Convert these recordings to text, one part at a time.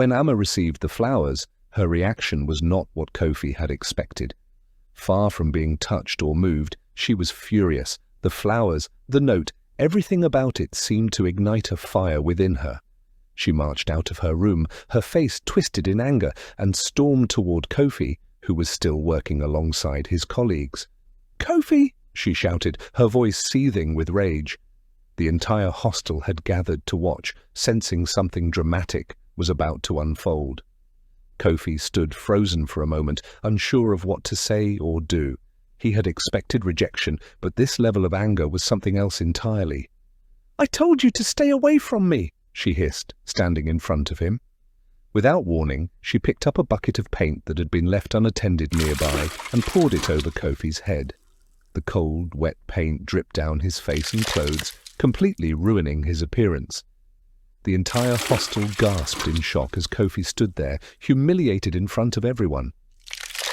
When Amma received the flowers, her reaction was not what Kofi had expected. Far from being touched or moved, she was furious. The flowers, the note, everything about it seemed to ignite a fire within her. She marched out of her room, her face twisted in anger, and stormed toward Kofi, who was still working alongside his colleagues. "Kofi!" she shouted, her voice seething with rage. The entire hostel had gathered to watch, sensing something dramatic was about to unfold. Kofi stood frozen for a moment, unsure of what to say or do. He had expected rejection, but this level of anger was something else entirely. "I told you to stay away from me!" she hissed, standing in front of him. Without warning, she picked up a bucket of paint that had been left unattended nearby and poured it over Kofi's head. The cold, wet paint dripped down his face and clothes, completely ruining his appearance. The entire hostel gasped in shock as Kofi stood there, humiliated in front of everyone.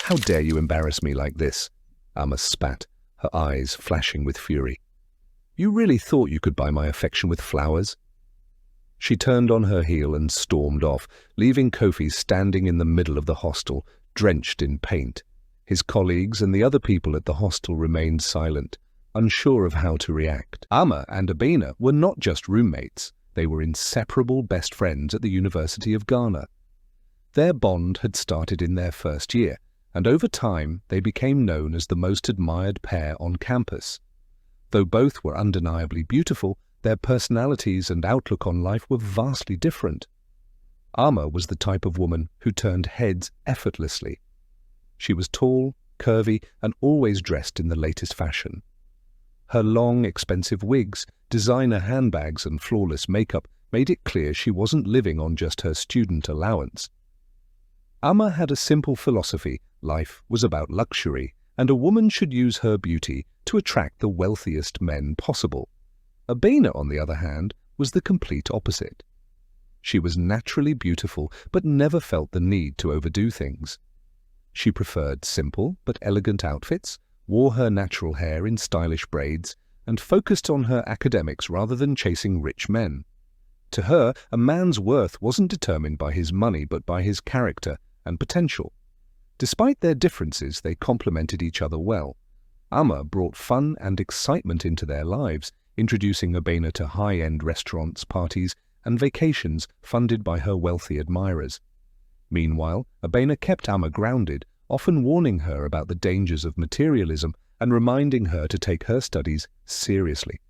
"How dare you embarrass me like this?" Amma spat, her eyes flashing with fury. "You really thought you could buy my affection with flowers?" She turned on her heel and stormed off, leaving Kofi standing in the middle of the hostel, drenched in paint. His colleagues and the other people at the hostel remained silent, unsure of how to react. Amma and Abena were not just roommates. They were inseparable best friends at the University of Ghana. Their bond had started in their first year, and over time they became known as the most admired pair on campus. Though both were undeniably beautiful, their personalities and outlook on life were vastly different. Amma was the type of woman who turned heads effortlessly. She was tall, curvy, and always dressed in the latest fashion. Her long, expensive wigs, designer handbags, and flawless makeup made it clear she wasn't living on just her student allowance. Amma had a simple philosophy: life was about luxury, and a woman should use her beauty to attract the wealthiest men possible. Abena, on the other hand, was the complete opposite. She was naturally beautiful, but never felt the need to overdo things. She preferred simple but elegant outfits, wore her natural hair in stylish braids, and focused on her academics rather than chasing rich men. To her, a man's worth wasn't determined by his money but by his character and potential. Despite their differences, they complemented each other well. Amma brought fun and excitement into their lives, introducing Abena to high-end restaurants, parties, and vacations funded by her wealthy admirers. Meanwhile, Abena kept Amma grounded, often warning her about the dangers of materialism and reminding her to take her studies seriously.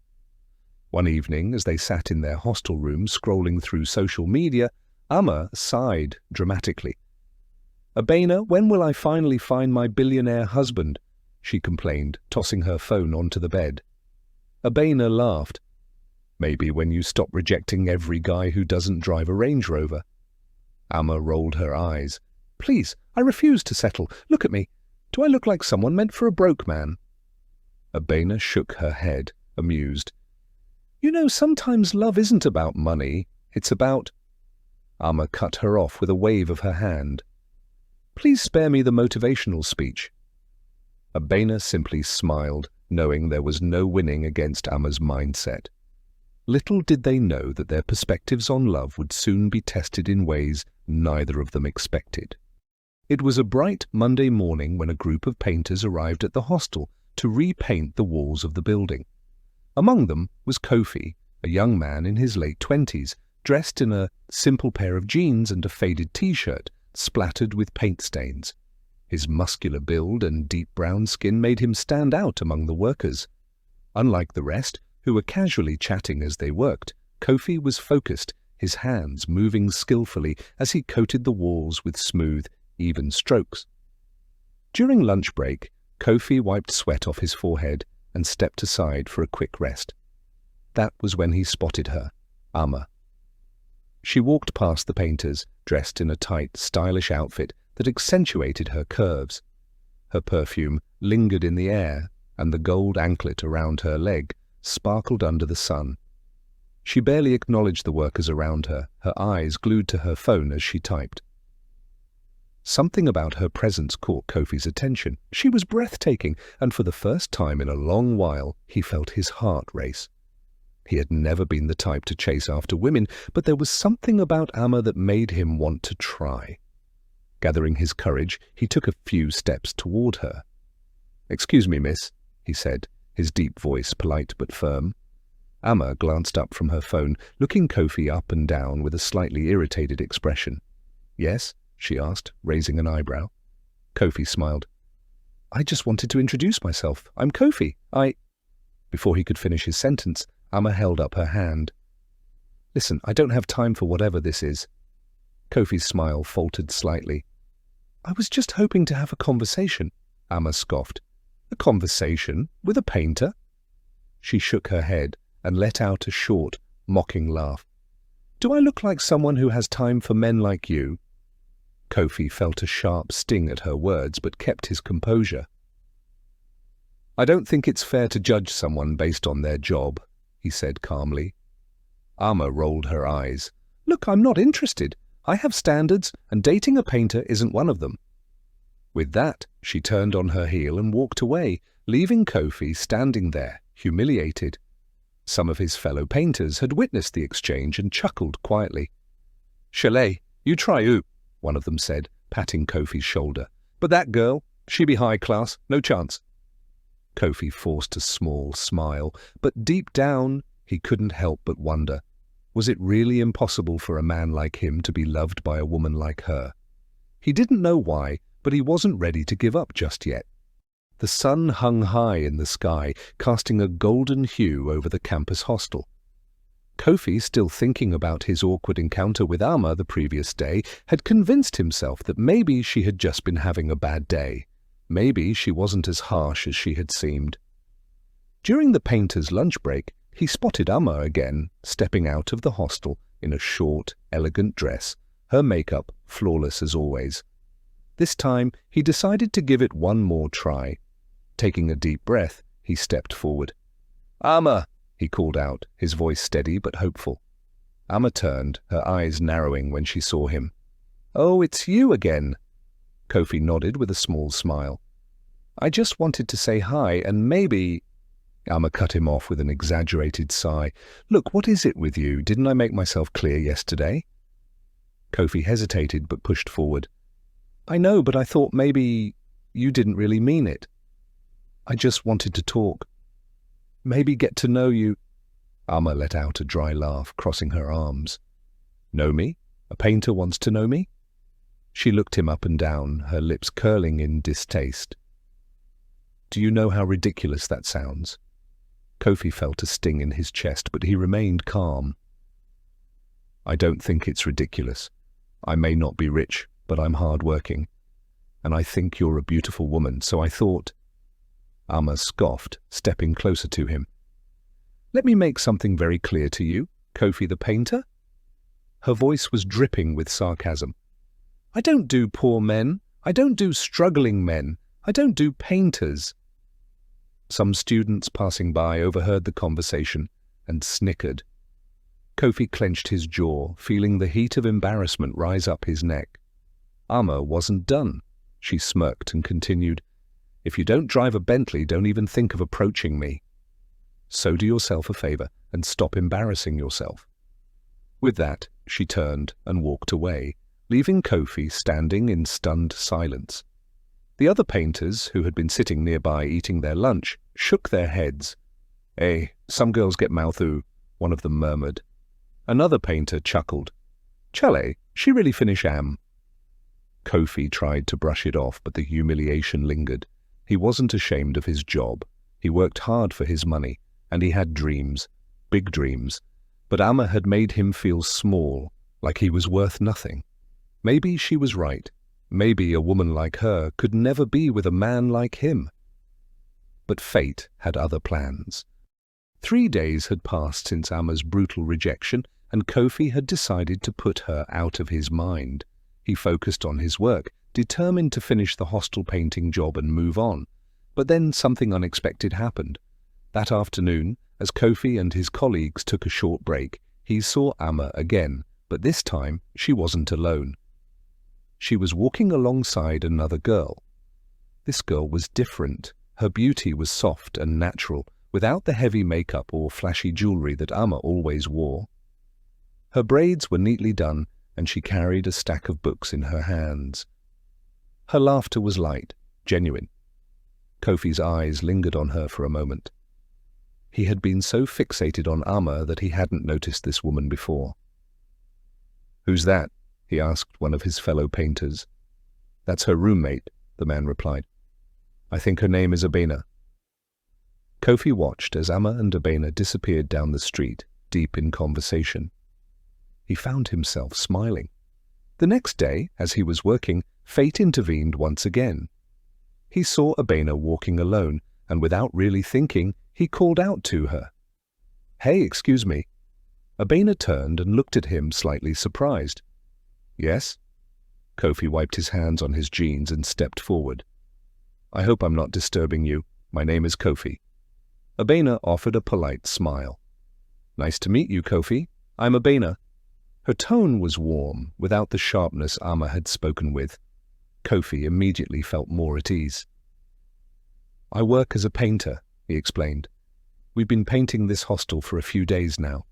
One evening, as they sat in their hostel room scrolling through social media, Amma sighed dramatically. "Abena, when will I finally find my billionaire husband?" she complained, tossing her phone onto the bed. Abena laughed. "Maybe when you stop rejecting every guy who doesn't drive a Range Rover." Amma rolled her eyes. "Please, I refuse to settle. Look at me. Do I look like someone meant for a broke man?" Abena shook her head, amused. "You know, sometimes love isn't about money. It's about—" Amma cut her off with a wave of her hand. "Please spare me the motivational speech." Abena simply smiled, knowing there was no winning against Amma's mindset. Little did they know that their perspectives on love would soon be tested in ways neither of them expected. It was a bright Monday morning when a group of painters arrived at the hostel to repaint the walls of the building. Among them was Kofi, a young man in his late 20s, dressed in a simple pair of jeans and a faded t-shirt, splattered with paint stains. His muscular build and deep brown skin made him stand out among the workers. Unlike the rest, who were casually chatting as they worked, Kofi was focused, his hands moving skillfully as he coated the walls with smooth, even strokes. During lunch break, Kofi wiped sweat off his forehead and stepped aside for a quick rest. That was when he spotted her, Amma. She walked past the painters, dressed in a tight, stylish outfit that accentuated her curves. Her perfume lingered in the air, and the gold anklet around her leg sparkled under the sun. She barely acknowledged the workers around her, her eyes glued to her phone as she typed. Something about her presence caught Kofi's attention. She was breathtaking, and for the first time in a long while, he felt his heart race. He had never been the type to chase after women, but there was something about Amma that made him want to try. Gathering his courage, he took a few steps toward her. "Excuse me, miss," he said, his deep voice polite but firm. Amma glanced up from her phone, looking Kofi up and down with a slightly irritated expression. "Yes?" she asked, raising an eyebrow. Kofi smiled. "I just wanted to introduce myself. I'm Kofi. Before he could finish his sentence, Amma held up her hand. "Listen, I don't have time for whatever this is." Kofi's smile faltered slightly. "I was just hoping to have a conversation," Amma scoffed. "A conversation? With a painter?" She shook her head and let out a short, mocking laugh. "Do I look like someone who has time for men like you?" Kofi felt a sharp sting at her words, but kept his composure. "I don't think it's fair to judge someone based on their job," he said calmly. Amma rolled her eyes. "Look, I'm not interested. I have standards, and dating a painter isn't one of them." With that, she turned on her heel and walked away, leaving Kofi standing there, humiliated. Some of his fellow painters had witnessed the exchange and chuckled quietly. "Chalet, you try oo," one of them said, patting Kofi's shoulder. "But that girl, she be high class, no chance." Kofi forced a small smile, but deep down he couldn't help but wonder, was it really impossible for a man like him to be loved by a woman like her? He didn't know why, but he wasn't ready to give up just yet. The sun hung high in the sky, casting a golden hue over the campus hostel. Kofi, still thinking about his awkward encounter with Amma the previous day, had convinced himself that maybe she had just been having a bad day. Maybe she wasn't as harsh as she had seemed. During the painter's lunch break, he spotted Amma again, stepping out of the hostel in a short, elegant dress, her makeup flawless as always. This time, he decided to give it one more try. Taking a deep breath, he stepped forward. "Amma!" he called out, his voice steady but hopeful. Amma turned, her eyes narrowing when she saw him. "Oh, it's you again." Kofi nodded with a small smile. "I just wanted to say hi and maybe—" Amma cut him off with an exaggerated sigh. "Look, what is it with you? Didn't I make myself clear yesterday?" Kofi hesitated but pushed forward. "I know, but I thought maybe you didn't really mean it. I just wanted to talk. Maybe get to know you." Amma let out a dry laugh, crossing her arms. "Know me? A painter wants to know me?" She looked him up and down, her lips curling in distaste. "Do you know how ridiculous that sounds?" Kofi felt a sting in his chest, but he remained calm. "I don't think it's ridiculous. I may not be rich, but I'm hard-working. And I think you're a beautiful woman, so I thought—" Amma scoffed, stepping closer to him. "Let me make something very clear to you, Kofi the painter." Her voice was dripping with sarcasm. "I don't do poor men. I don't do struggling men. I don't do painters." Some students passing by overheard the conversation and snickered. Kofi clenched his jaw, feeling the heat of embarrassment rise up his neck. Amma wasn't done. She smirked and continued, "If you don't drive a Bentley, don't even think of approaching me. So do yourself a favor and stop embarrassing yourself." With that, she turned and walked away, leaving Kofi standing in stunned silence. The other painters, who had been sitting nearby eating their lunch, shook their heads. "Eh, some girls get mouth-oo," one of them murmured. Another painter chuckled. "Chalet, she really finish am." Kofi tried to brush it off, but the humiliation lingered. He wasn't ashamed of his job. He worked hard for his money, and he had dreams, big dreams. But Amma had made him feel small, like he was worth nothing. Maybe she was right. Maybe a woman like her could never be with a man like him. But fate had other plans. 3 days had passed since Amma's brutal rejection, and Kofi had decided to put her out of his mind. He focused on his work, determined to finish the hostel painting job and move on. But then something unexpected happened. That afternoon, as Kofi and his colleagues took a short break, he saw Amma again, but this time she wasn't alone. She was walking alongside another girl. This girl was different. Her beauty was soft and natural, without the heavy makeup or flashy jewelry that Amma always wore. Her braids were neatly done, and she carried a stack of books in her hands. Her laughter was light, genuine. Kofi's eyes lingered on her for a moment. He had been so fixated on Amma that he hadn't noticed this woman before. "Who's that?" he asked one of his fellow painters. "That's her roommate," the man replied. "I think her name is Abena." Kofi watched as Amma and Abena disappeared down the street, deep in conversation. He found himself smiling. The next day, as he was working, fate intervened once again. He saw Abena walking alone, and without really thinking, he called out to her. "Hey, excuse me." Abena turned and looked at him, slightly surprised. "Yes?" Kofi wiped his hands on his jeans and stepped forward. "I hope I'm not disturbing you. My name is Kofi." Abena offered a polite smile. "Nice to meet you, Kofi. I'm Abena." Her tone was warm, without the sharpness Amma had spoken with. Kofi immediately felt more at ease. "I work as a painter," he explained. "We've been painting this hostel for a few days now."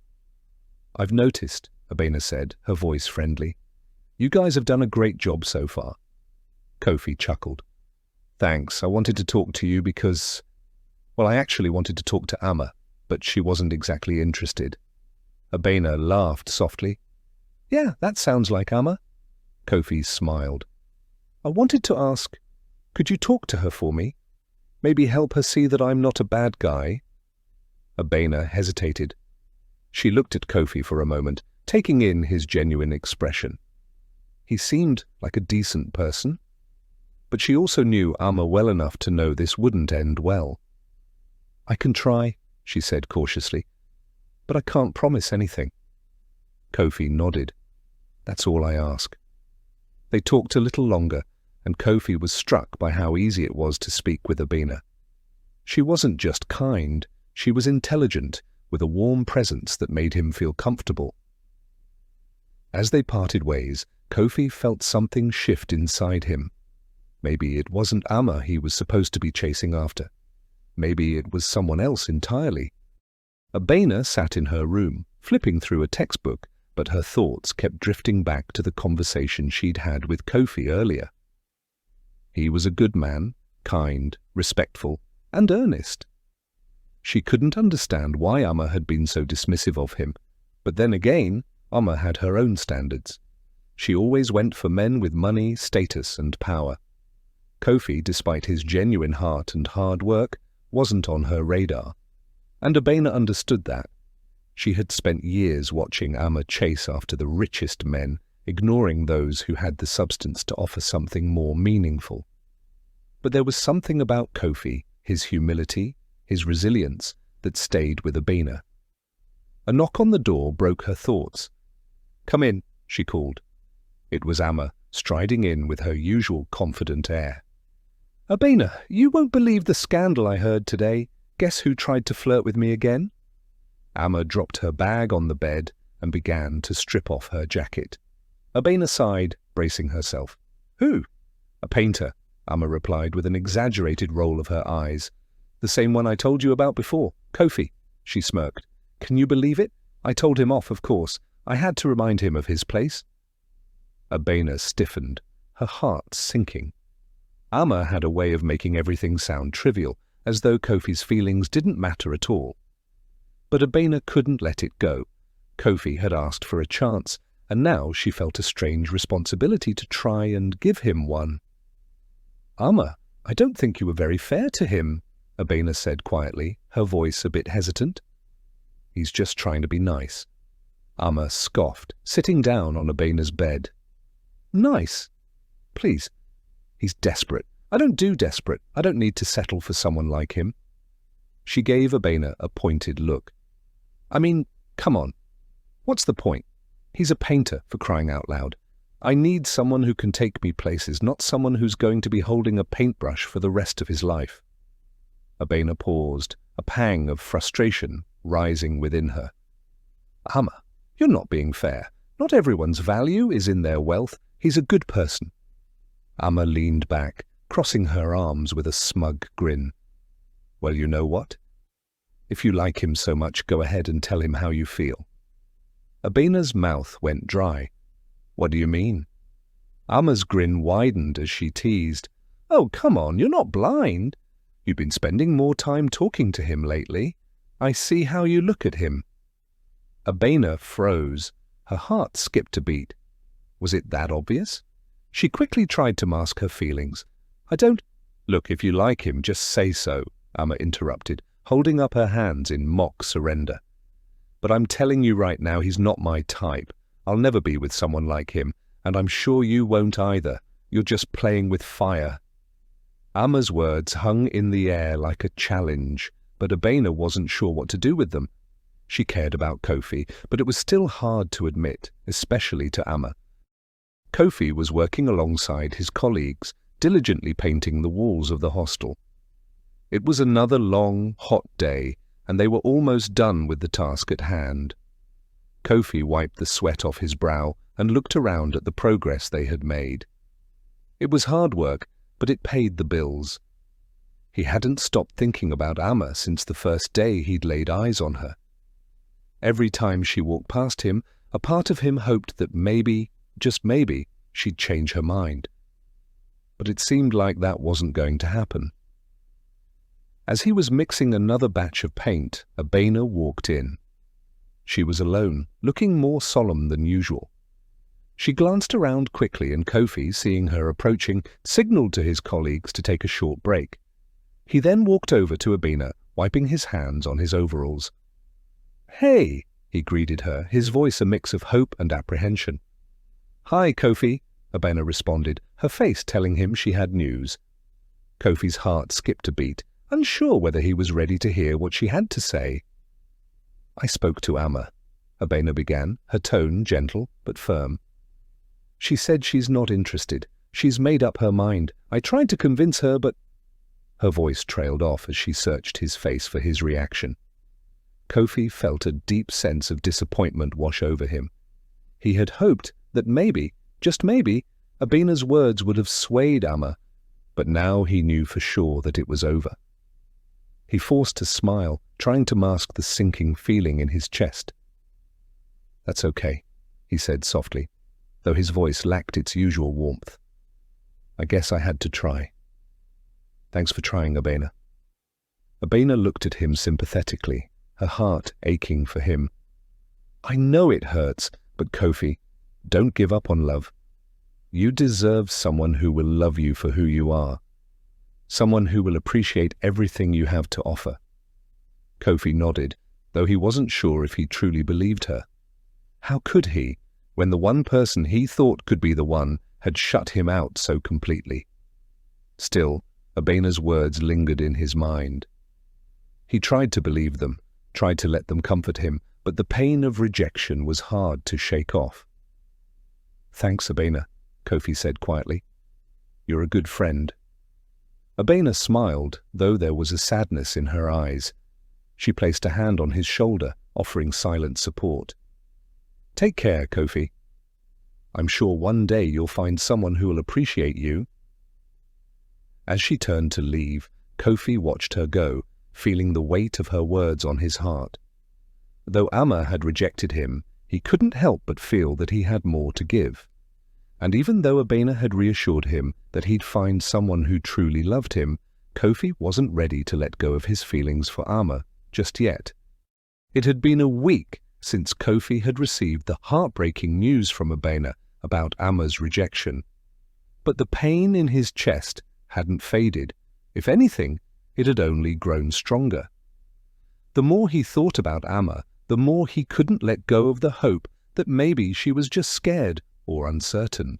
"I've noticed," Abena said, her voice friendly. "You guys have done a great job so far." Kofi chuckled. "Thanks. I wanted to talk to you because... Well, I actually wanted to talk to Amma, but she wasn't exactly interested." Abena laughed softly. "Yeah, that sounds like Amma." Kofi smiled. "I wanted to ask, could you talk to her for me? Maybe help her see that I'm not a bad guy?" Abena hesitated. She looked at Kofi for a moment, taking in his genuine expression. He seemed like a decent person, but she also knew Amma well enough to know this wouldn't end well. "I can try," she said cautiously, "but I can't promise anything." Kofi nodded. "That's all I ask." They talked a little longer, and Kofi was struck by how easy it was to speak with Abena. She wasn't just kind, she was intelligent, with a warm presence that made him feel comfortable. As they parted ways, Kofi felt something shift inside him. Maybe it wasn't Amma he was supposed to be chasing after. Maybe it was someone else entirely. Abena sat in her room, flipping through a textbook, but her thoughts kept drifting back to the conversation she'd had with Kofi earlier. He was a good man, kind, respectful, and earnest. She couldn't understand why Amma had been so dismissive of him, but then again, Amma had her own standards. She always went for men with money, status, and power. Kofi, despite his genuine heart and hard work, wasn't on her radar, and Abena understood that. She had spent years watching Amma chase after the richest men, ignoring those who had the substance to offer something more meaningful. But there was something about Kofi, his humility, his resilience, that stayed with Abena. A knock on the door broke her thoughts. "Come in," she called. It was Amma, striding in with her usual confident air. "Abena, you won't believe the scandal I heard today. Guess who tried to flirt with me again?" Amma dropped her bag on the bed and began to strip off her jacket. Abena sighed, bracing herself. "Who?" "A painter," Amma replied with an exaggerated roll of her eyes. "The same one I told you about before, Kofi," she smirked. "Can you believe it? I told him off, of course. I had to remind him of his place." Abena stiffened, her heart sinking. Amma had a way of making everything sound trivial, as though Kofi's feelings didn't matter at all. But Abena couldn't let it go. Kofi had asked for a chance, and now she felt a strange responsibility to try and give him one. "Amma, I don't think you were very fair to him," Abena said quietly, her voice a bit hesitant. "He's just trying to be nice." Amma scoffed, sitting down on Abena's bed. "Nice? Please. He's desperate. I don't do desperate. I don't need to settle for someone like him." She gave Abena a pointed look. "I mean, come on. What's the point? He's a painter, for crying out loud. I need someone who can take me places, not someone who's going to be holding a paintbrush for the rest of his life." Abena paused, a pang of frustration rising within her. "Amma, you're not being fair. Not everyone's value is in their wealth. He's a good person." Amma leaned back, crossing her arms with a smug grin. "Well, you know what? If you like him so much, go ahead and tell him how you feel. Abena's mouth went dry. What do you mean? Amma's grin widened as she teased. Oh, come on, you're not blind. You've been spending more time talking to him lately. I see how you look at him. Abena froze. Her heart skipped a beat. Was it that obvious? She quickly tried to mask her feelings. I don't— Look, if you like him, just say so, Amma interrupted, holding up her hands in mock surrender. But I'm telling you right now, he's not my type. I'll never be with someone like him, and I'm sure you won't either. You're just playing with fire. Amma's words hung in the air like a challenge, but Abena wasn't sure what to do with them. She cared about Kofi, but it was still hard to admit, especially to Amma. Kofi was working alongside his colleagues, diligently painting the walls of the hostel. It was another long, hot day, and they were almost done with the task at hand. Kofi wiped the sweat off his brow and looked around at the progress they had made. It was hard work, but it paid the bills. He hadn't stopped thinking about Amma since the first day he'd laid eyes on her. Every time she walked past him, a part of him hoped that maybe, just maybe, she'd change her mind. But it seemed like that wasn't going to happen. As he was mixing another batch of paint, Abena walked in. She was alone, looking more solemn than usual. She glanced around quickly, and Kofi, seeing her approaching, signaled to his colleagues to take a short break. He then walked over to Abena, wiping his hands on his overalls. "Hey," he greeted her, his voice a mix of hope and apprehension. "Hi, Kofi," Abena responded, her face telling him she had news. Kofi's heart skipped a beat, unsure whether he was ready to hear what she had to say. "I spoke to Amma," Abena began, her tone gentle but firm. "She said she's not interested. She's made up her mind. I tried to convince her, but—" Her voice trailed off as she searched his face for his reaction. Kofi felt a deep sense of disappointment wash over him. He had hoped that maybe, just maybe, Abena's words would have swayed Amma, but now he knew for sure that it was over. He forced a smile, trying to mask the sinking feeling in his chest. "That's okay," he said softly, though his voice lacked its usual warmth. "I guess I had to try. Thanks for trying, Abena." Abena looked at him sympathetically, her heart aching for him. "I know it hurts, but Kofi, don't give up on love. You deserve someone who will love you for who you are. Someone who will appreciate everything you have to offer." Kofi nodded, though he wasn't sure if he truly believed her. How could he, when the one person he thought could be the one had shut him out so completely? Still, Abena's words lingered in his mind. He tried to believe them, tried to let them comfort him, but the pain of rejection was hard to shake off. "Thanks, Abena," Kofi said quietly. "You're a good friend." Abena smiled, though there was a sadness in her eyes. She placed a hand on his shoulder, offering silent support. "Take care, Kofi. I'm sure one day you'll find someone who will appreciate you." As she turned to leave, Kofi watched her go, feeling the weight of her words on his heart. Though Amma had rejected him, he couldn't help but feel that he had more to give. And even though Abena had reassured him that he'd find someone who truly loved him, Kofi wasn't ready to let go of his feelings for Amma just yet. It had been a week since Kofi had received the heartbreaking news from Abena about Amma's rejection. But the pain in his chest hadn't faded. If anything, it had only grown stronger. The more he thought about Amma, the more he couldn't let go of the hope that maybe she was just scared or uncertain.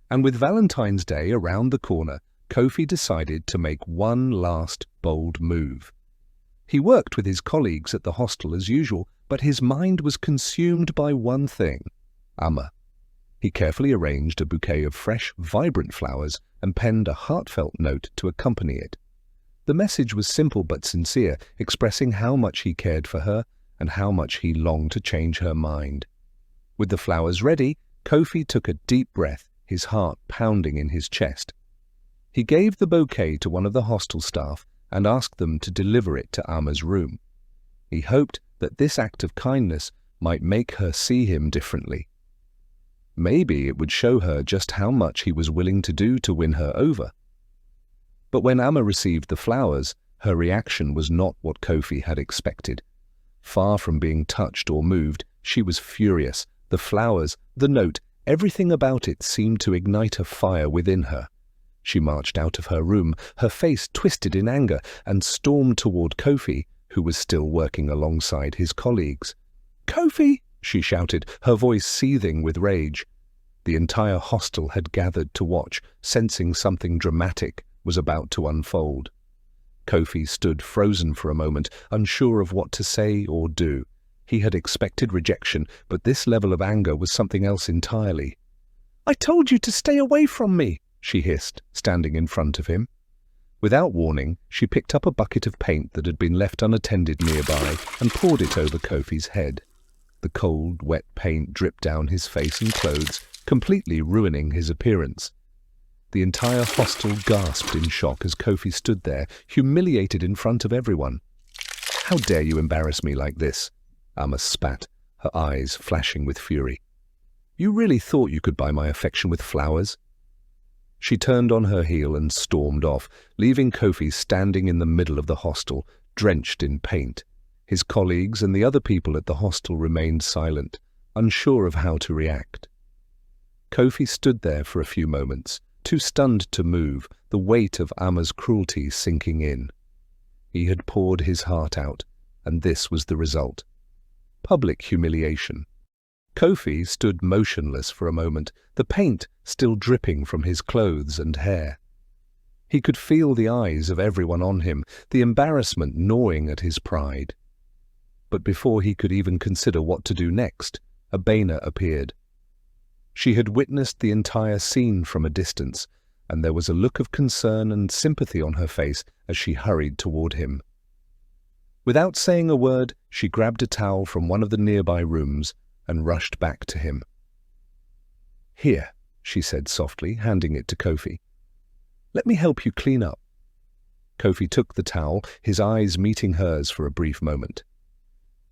And with Valentine's Day around the corner, Kofi decided to make one last bold move. He worked with his colleagues at the hostel as usual, but his mind was consumed by one thing: Amma. He carefully arranged a bouquet of fresh, vibrant flowers and penned a heartfelt note to accompany it. The message was simple but sincere, expressing how much he cared for her and how much he longed to change her mind. With the flowers ready, Kofi took a deep breath, his heart pounding in his chest. He gave the bouquet to one of the hostel staff and asked them to deliver it to Amma's room. He hoped that this act of kindness might make her see him differently. Maybe it would show her just how much he was willing to do to win her over. But when Amma received the flowers, her reaction was not what Kofi had expected. Far from being touched or moved, she was furious. The flowers, the note, everything about it seemed to ignite a fire within her. She marched out of her room, her face twisted in anger, and stormed toward Kofi, who was still working alongside his colleagues. "Kofi!" she shouted, her voice seething with rage. The entire hostel had gathered to watch, sensing something dramatic was about to unfold. Kofi stood frozen for a moment, unsure of what to say or do. He had expected rejection, but this level of anger was something else entirely. "I told you to stay away from me!" she hissed, standing in front of him. Without warning, she picked up a bucket of paint that had been left unattended nearby and poured it over Kofi's head. The cold, wet paint dripped down his face and clothes, completely ruining his appearance. The entire hostel gasped in shock as Kofi stood there, humiliated in front of everyone. "How dare you embarrass me like this?" Amma spat, her eyes flashing with fury. "You really thought you could buy my affection with flowers?" She turned on her heel and stormed off, leaving Kofi standing in the middle of the hostel, drenched in paint. His colleagues and the other people at the hostel remained silent, unsure of how to react. Kofi stood there for a few moments, too stunned to move, the weight of Amma's cruelty sinking in. He had poured his heart out, and this was the result. Public humiliation. Kofi stood motionless for a moment, the paint still dripping from his clothes and hair. He could feel the eyes of everyone on him, the embarrassment gnawing at his pride. But before he could even consider what to do next, Abena appeared. She had witnessed the entire scene from a distance, and there was a look of concern and sympathy on her face as she hurried toward him. Without saying a word, she grabbed a towel from one of the nearby rooms and rushed back to him. "Here," she said softly, handing it to Kofi. "Let me help you clean up." Kofi took the towel, his eyes meeting hers for a brief moment.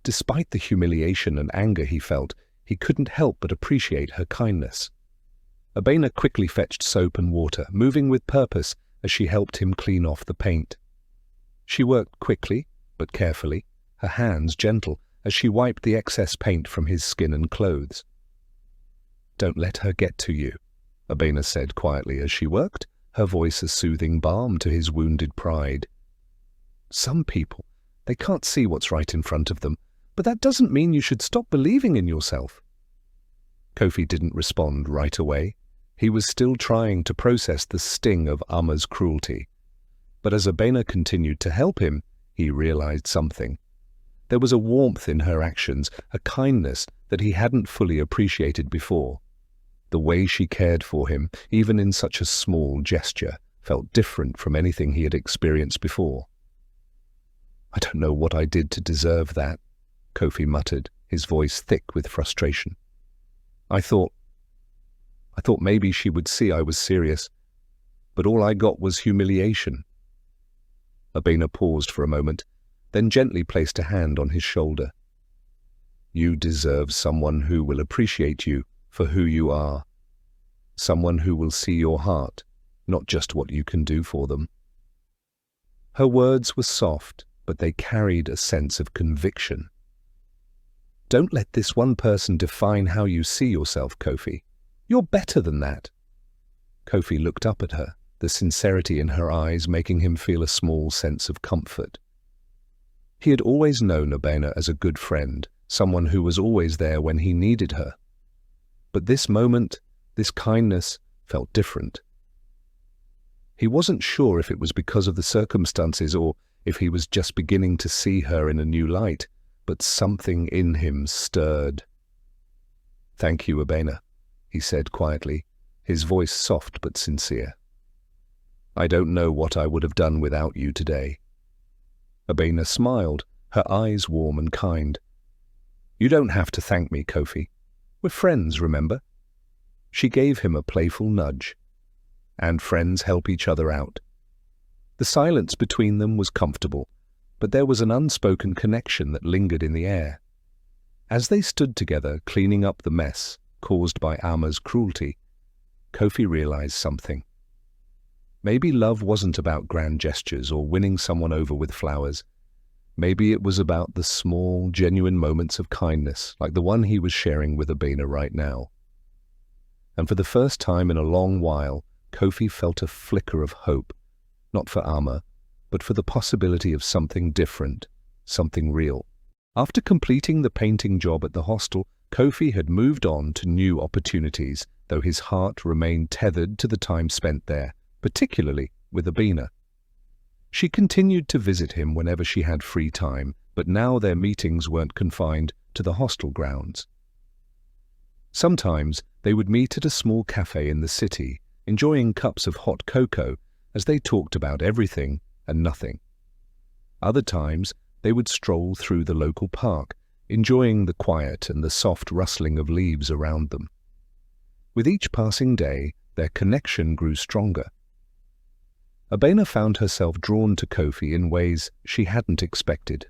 Despite the humiliation and anger he felt, he couldn't help but appreciate her kindness. Abena quickly fetched soap and water, moving with purpose as she helped him clean off the paint. She worked quickly, but carefully, her hands gentle, as she wiped the excess paint from his skin and clothes. "Don't let her get to you," Abena said quietly as she worked, her voice a soothing balm to his wounded pride. "Some people, they can't see what's right in front of them, but that doesn't mean you should stop believing in yourself." Kofi didn't respond right away. He was still trying to process the sting of Amma's cruelty. But as Abena continued to help him, he realized something. There was a warmth in her actions, a kindness that he hadn't fully appreciated before. The way she cared for him, even in such a small gesture, felt different from anything he had experienced before. "I don't know what I did to deserve that," Kofi muttered, his voice thick with frustration. I thought maybe she would see I was serious, but all I got was humiliation." Abena paused for a moment, then gently placed a hand on his shoulder. "You deserve someone who will appreciate you for who you are. Someone who will see your heart, not just what you can do for them." Her words were soft, but they carried a sense of conviction. "Don't let this one person define how you see yourself, Kofi. You're better than that." Kofi looked up at her, the sincerity in her eyes making him feel a small sense of comfort. He had always known Abena as a good friend, someone who was always there when he needed her. But this moment, this kindness, felt different. He wasn't sure if it was because of the circumstances or if he was just beginning to see her in a new light, but something in him stirred. "Thank you, Abena," he said quietly, his voice soft but sincere. "I don't know what I would have done without you today." Abena smiled, her eyes warm and kind. "You don't have to thank me, Kofi. We're friends, remember?" She gave him a playful nudge. And friends help each other out. The silence between them was comfortable, but there was an unspoken connection that lingered in the air. As they stood together cleaning up the mess caused by Amma's cruelty, Kofi realized something. Maybe love wasn't about grand gestures or winning someone over with flowers. Maybe it was about the small, genuine moments of kindness, like the one he was sharing with Abena right now. And for the first time in a long while, Kofi felt a flicker of hope, not for Amma, but for the possibility of something different, something real. After completing the painting job at the hostel, Kofi had moved on to new opportunities, though his heart remained tethered to the time spent there, particularly with Abena. She continued to visit him whenever she had free time, but now their meetings weren't confined to the hostel grounds. Sometimes they would meet at a small cafe in the city, enjoying cups of hot cocoa as they talked about everything and nothing. Other times they would stroll through the local park, enjoying the quiet and the soft rustling of leaves around them. With each passing day, their connection grew stronger. Abena found herself drawn to Kofi in ways she hadn't expected.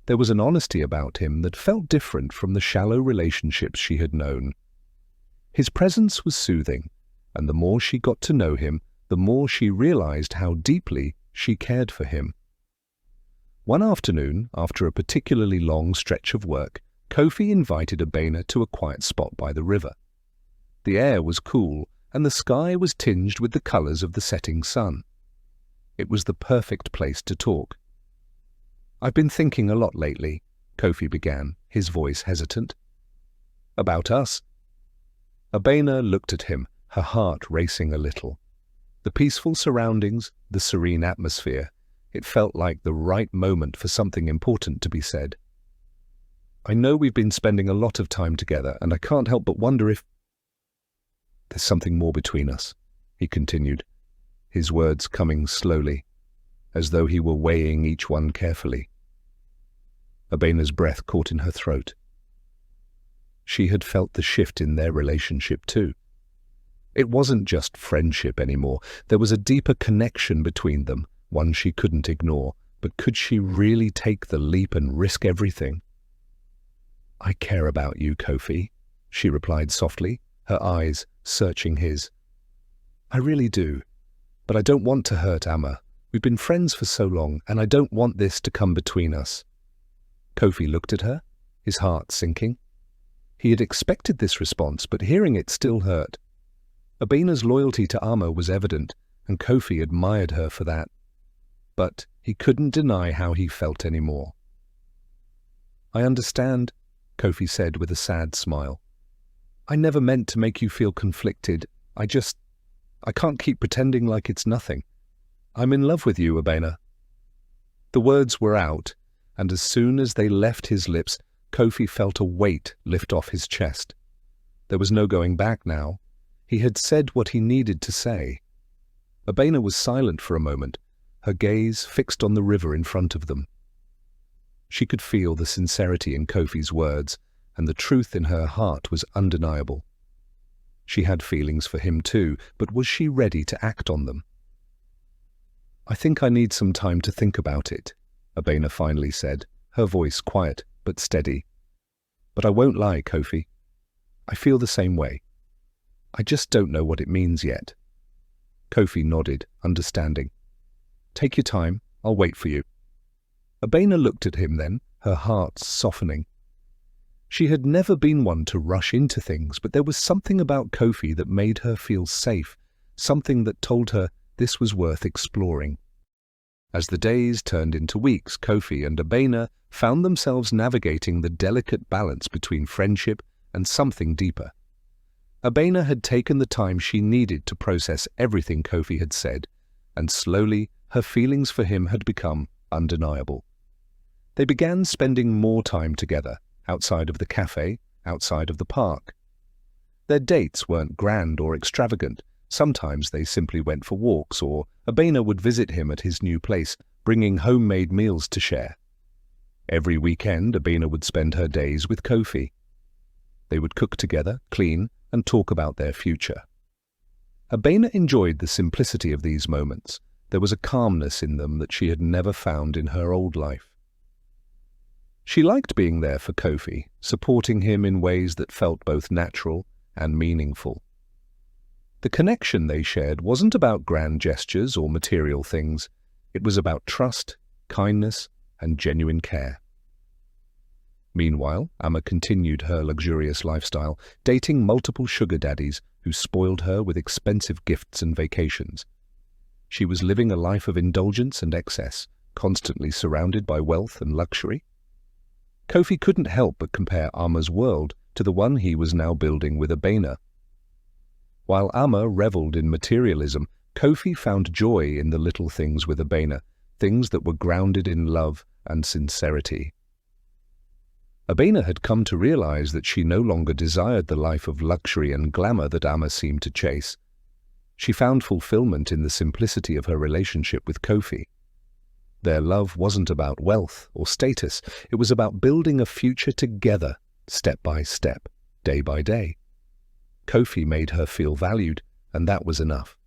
There was an honesty about him that felt different from the shallow relationships she had known. His presence was soothing, and the more she got to know him, the more she realized how deeply she cared for him. One afternoon, after a particularly long stretch of work, Kofi invited Abena to a quiet spot by the river. The air was cool, and the sky was tinged with the colors of the setting sun. It was the perfect place to talk. "I've been thinking a lot lately," Kofi began, his voice hesitant. "About us?" Abena looked at him, her heart racing a little. The peaceful surroundings, the serene atmosphere, it felt like the right moment for something important to be said. "I know we've been spending a lot of time together, and I can't help but wonder if there's something more between us," he continued, his words coming slowly, as though he were weighing each one carefully. Abena's breath caught in her throat. She had felt the shift in their relationship too. It wasn't just friendship anymore. There was a deeper connection between them, one she couldn't ignore. But could she really take the leap and risk everything? "I care about you, Kofi," she replied softly, her eyes searching his. "I really do, but I don't want to hurt Amma. We've been friends for so long, and I don't want this to come between us." Kofi looked at her, his heart sinking. He had expected this response, but hearing it still hurt. Abena's loyalty to Amma was evident, and Kofi admired her for that. But he couldn't deny how he felt anymore. "I understand," Kofi said with a sad smile. "I never meant to make you feel conflicted. I can't keep pretending like it's nothing. I'm in love with you, Abena." The words were out, and as soon as they left his lips, Kofi felt a weight lift off his chest. There was no going back now. He had said what he needed to say. Abena was silent for a moment, her gaze fixed on the river in front of them. She could feel the sincerity in Kofi's words, and the truth in her heart was undeniable. She had feelings for him too, but was she ready to act on them? "I think I need some time to think about it," Abena finally said, her voice quiet but steady. "But I won't lie, Kofi. I feel the same way. I just don't know what it means yet." Kofi nodded, understanding. "Take your time, I'll wait for you." Abena looked at him then, her heart softening. She had never been one to rush into things, but there was something about Kofi that made her feel safe, something that told her this was worth exploring. As the days turned into weeks, Kofi and Abena found themselves navigating the delicate balance between friendship and something deeper. Abena had taken the time she needed to process everything Kofi had said, and slowly her feelings for him had become undeniable. They began spending more time together, outside of the cafe, outside of the park. Their dates weren't grand or extravagant. Sometimes they simply went for walks, or Abena would visit him at his new place, bringing homemade meals to share. Every weekend, Abena would spend her days with Kofi. They would cook together, clean, and talk about their future. Abena enjoyed the simplicity of these moments, There was a calmness in them that she had never found in her old life. She liked being there for Kofi, supporting him in ways that felt both natural and meaningful. The connection they shared wasn't about grand gestures or material things. It was about trust, kindness, and genuine care. Meanwhile, Amma continued her luxurious lifestyle, dating multiple sugar daddies who spoiled her with expensive gifts and vacations. She was living a life of indulgence and excess, constantly surrounded by wealth and luxury. Kofi couldn't help but compare Amma's world to the one he was now building with Abena. While Amma reveled in materialism, Kofi found joy in the little things with Abena, things that were grounded in love and sincerity. Abena had come to realize that she no longer desired the life of luxury and glamour that Amma seemed to chase. She found fulfillment in the simplicity of her relationship with Kofi. Their love wasn't about wealth or status. It was about building a future together, step by step, day by day. Kofi made her feel valued, and that was enough.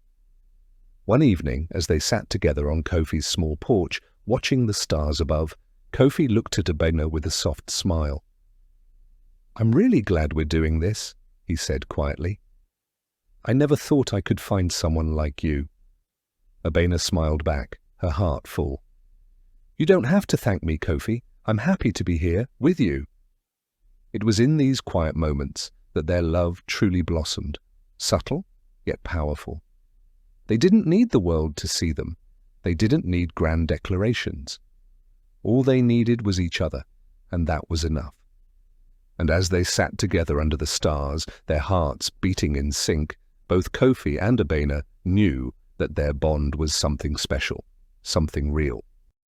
One evening, as they sat together on Kofi's small porch, watching the stars above, Kofi looked at Abena with a soft smile. "I'm really glad we're doing this," he said quietly. "I never thought I could find someone like you." Abena smiled back, her heart full. "You don't have to thank me, Kofi. I'm happy to be here with you." It was in these quiet moments that their love truly blossomed, subtle yet powerful. They didn't need the world to see them. They didn't need grand declarations. All they needed was each other, and that was enough. And as they sat together under the stars, their hearts beating in sync, both Kofi and Abena knew that their bond was something special, something real.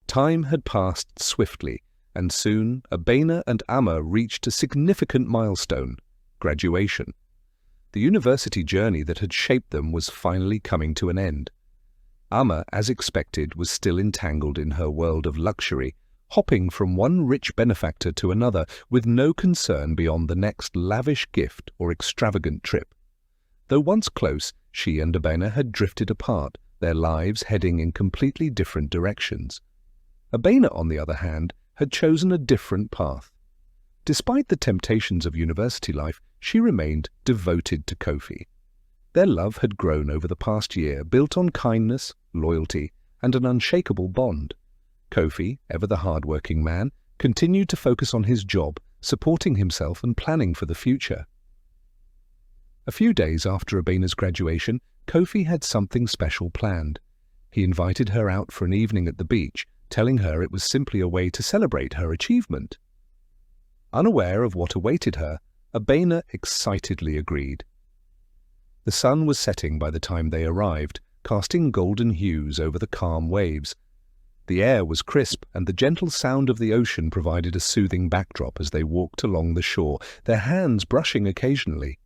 Time had passed swiftly, and soon Abena and Amma reached a significant milestone: graduation. The university journey that had shaped them was finally coming to an end. Amma, as expected, was still entangled in her world of luxury, hopping from one rich benefactor to another with no concern beyond the next lavish gift or extravagant trip. Though once close, she and Abena had drifted apart, their lives heading in completely different directions. Abena, on the other hand, had chosen a different path. Despite the temptations of university life, she remained devoted to Kofi. Their love had grown over the past year, built on kindness, loyalty, and an unshakable bond. Kofi, ever the hard-working man, continued to focus on his job, supporting himself and planning for the future. A few days after Abena's graduation, Kofi had something special planned. He invited her out for an evening at the beach, telling her it was simply a way to celebrate her achievement. Unaware of what awaited her, Abena excitedly agreed. The sun was setting by the time they arrived, casting golden hues over the calm waves. The air was crisp, and the gentle sound of the ocean provided a soothing backdrop as they walked along the shore, their hands brushing occasionally.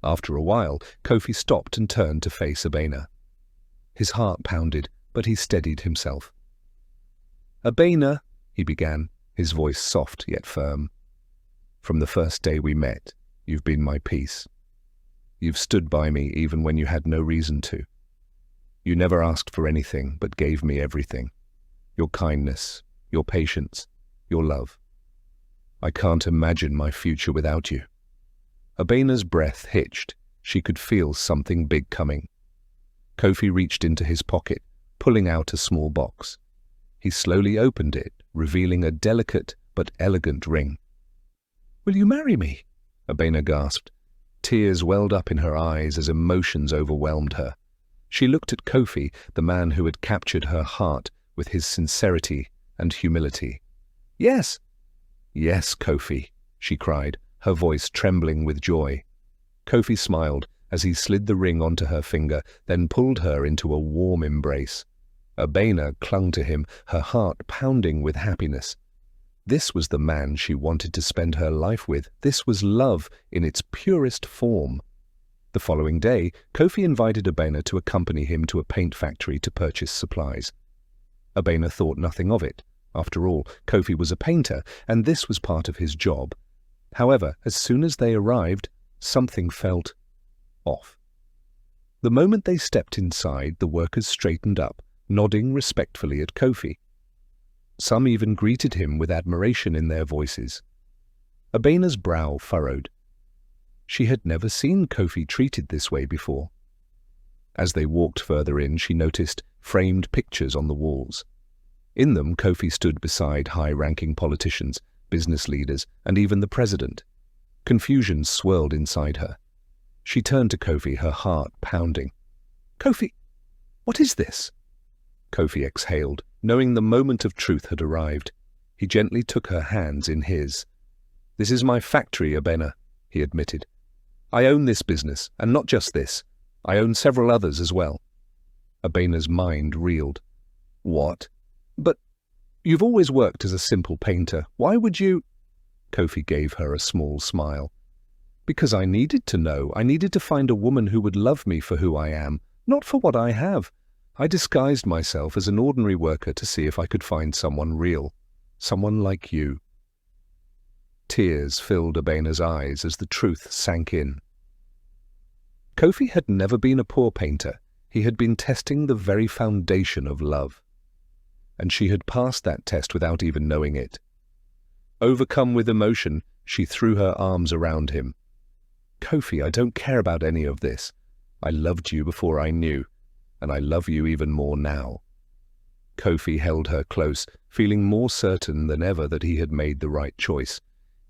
After a while, Kofi stopped and turned to face Abena. His heart pounded, but he steadied himself. "Abena," he began, his voice soft yet firm. "From the first day we met, you've been my peace. You've stood by me even when you had no reason to. You never asked for anything, but gave me everything. Your kindness, your patience, your love. I can't imagine my future without you." Abena's breath hitched. She could feel something big coming. Kofi reached into his pocket, pulling out a small box. He slowly opened it, revealing a delicate but elegant ring. "Will you marry me?" Abena gasped. Tears welled up in her eyes as emotions overwhelmed her. She looked at Kofi, the man who had captured her heart with his sincerity and humility. "Yes." "Yes, Kofi," she cried, her voice trembling with joy. Kofi smiled as he slid the ring onto her finger, then pulled her into a warm embrace. Abena clung to him, her heart pounding with happiness. This was the man she wanted to spend her life with. This was love in its purest form. The following day, Kofi invited Abena to accompany him to a paint factory to purchase supplies. Abena thought nothing of it. After all, Kofi was a painter, and this was part of his job. However, as soon as they arrived, something felt off. The moment they stepped inside, the workers straightened up, nodding respectfully at Kofi. Some even greeted him with admiration in their voices. Abena's brow furrowed. She had never seen Kofi treated this way before. As they walked further in, she noticed framed pictures on the walls. In them, Kofi stood beside high-ranking politicians, business leaders, and even the president. Confusion swirled inside her. She turned to Kofi, her heart pounding. "Kofi, what is this?" Kofi exhaled, knowing the moment of truth had arrived. He gently took her hands in his. "This is my factory, Abena," he admitted. "I own this business, and not just this. I own several others as well." Abena's mind reeled. "What? But you've always worked as a simple painter. Why would you—" Kofi gave her a small smile. "Because I needed to know. I needed to find a woman who would love me for who I am, not for what I have. I disguised myself as an ordinary worker to see if I could find someone real. Someone like you." Tears filled Abena's eyes as the truth sank in. Kofi had never been a poor painter. He had been testing the very foundation of love. And she had passed that test without even knowing it. Overcome with emotion, she threw her arms around him. "Kofi, I don't care about any of this. I loved you before I knew, and I love you even more now." Kofi held her close, feeling more certain than ever that he had made the right choice.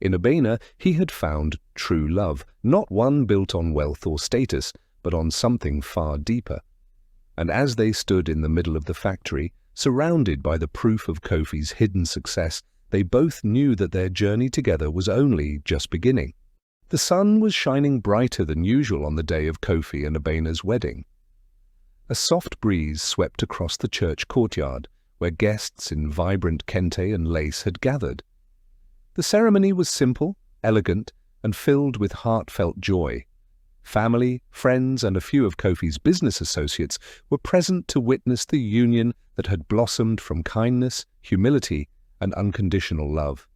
In Abena, he had found true love, not one built on wealth or status, but on something far deeper. And as they stood in the middle of the factory, surrounded by the proof of Kofi's hidden success, they both knew that their journey together was only just beginning. The sun was shining brighter than usual on the day of Kofi and Abena's wedding. A soft breeze swept across the church courtyard, where guests in vibrant kente and lace had gathered. The ceremony was simple, elegant, and filled with heartfelt joy. Family, friends, and a few of Kofi's business associates were present to witness the union that had blossomed from kindness, humility, and unconditional love.